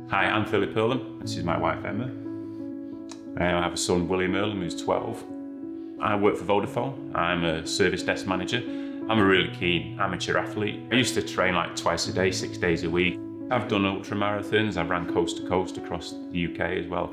Hi, I'm Philip Earlam. This is my wife Emma. I have a son, William Earlam, who's 12. I work for Vodafone. I'm a service desk manager. I'm a really keen amateur athlete. I used to train like twice a day, 6 days a week. I've done ultra marathons. I've ran coast to coast across the UK as well.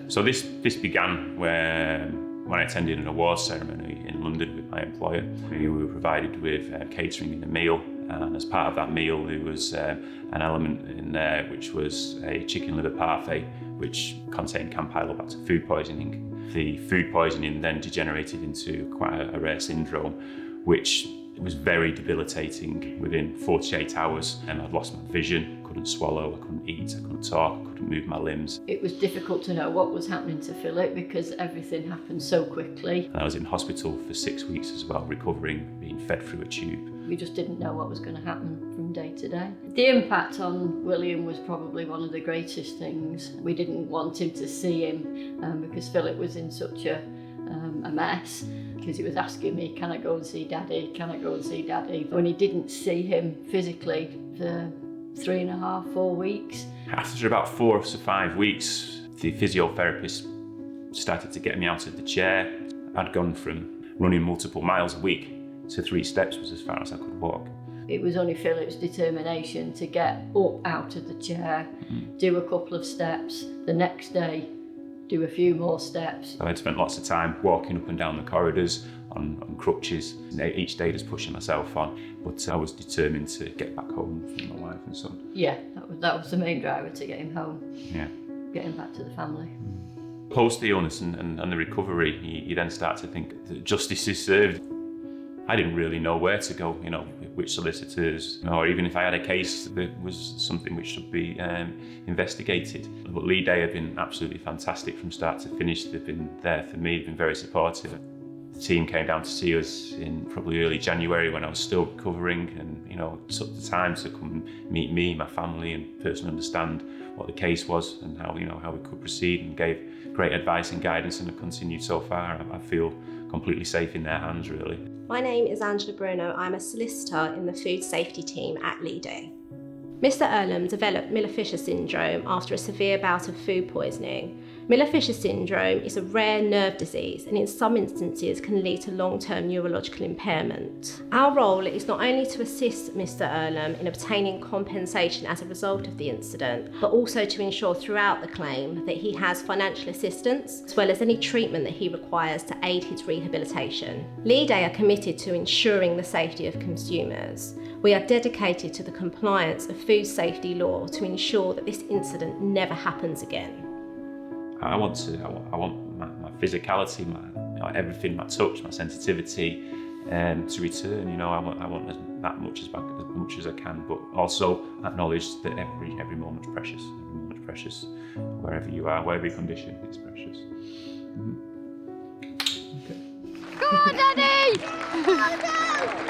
So this began when I attended an awards ceremony in London with my employer. We were provided with catering and a meal, and as part of that meal there was an element in there which was a chicken liver parfait which contained Campylobacter food poisoning. The food poisoning then degenerated into quite a rare syndrome which was very debilitating. Within 48 hours I'd lost my vision, couldn't swallow, I couldn't eat, I couldn't talk, I couldn't move my limbs. It was difficult to know what was happening to Philip because everything happened so quickly. And I was in hospital for 6 weeks as well, recovering, being fed through a tube. We just didn't know what was going to happen from day to day. The impact on William was probably one of the greatest things. We didn't want him to see him because Philip was in such a mess, because he was asking me, can I go and see Daddy? Can I go and see Daddy? When he didn't see him physically for 3.5, 4 weeks. After about 4 to 5 weeks, the physiotherapist started to get me out of the chair. I'd gone from running multiple miles a week to 3 steps was as far as I could walk. It was only Philip's determination to get up out of the chair, do a couple of steps, the next day do a few more steps. I'd spent lots of time walking up and down the corridors on crutches, each day just pushing myself on, but I was determined to get back home from my wife and son. Yeah, that was the main driver, to get him home, yeah, get him back to the family. Post the illness and the recovery, you then start to think that justice is served. I didn't really know where to go, which solicitors, or even if I had a case that was something which should be investigated. But LeadA have been absolutely fantastic from start to finish. They've been there for me, they've been very supportive. The team came down to see us in probably early January when I was still recovering, and took the time to come and meet me, my family, and personally understand what the case was and how we could proceed, and gave great advice and guidance, and have continued so far. I feel completely safe in their hands, really. My name is Angela Bruno. I'm a solicitor in the food safety team at LeadA. Mr. Earlam developed Miller-Fisher syndrome after a severe bout of food poisoning. Miller-Fisher syndrome is a rare nerve disease and in some instances can lead to long-term neurological impairment. Our role is not only to assist Mr. Earlam in obtaining compensation as a result of the incident, but also to ensure throughout the claim that he has financial assistance as well as any treatment that he requires to aid his rehabilitation. LeadA are committed to ensuring the safety of consumers. We are dedicated to the compliance of food safety law to ensure that this incident never happens again. I want my physicality, my everything, my touch, my sensitivity, to return. I want that much as much as I can, but also acknowledge that every moment's precious. Every moment's precious, wherever you are, whatever your condition, it's precious. Okay. Go on, Daddy! Go on, Dad!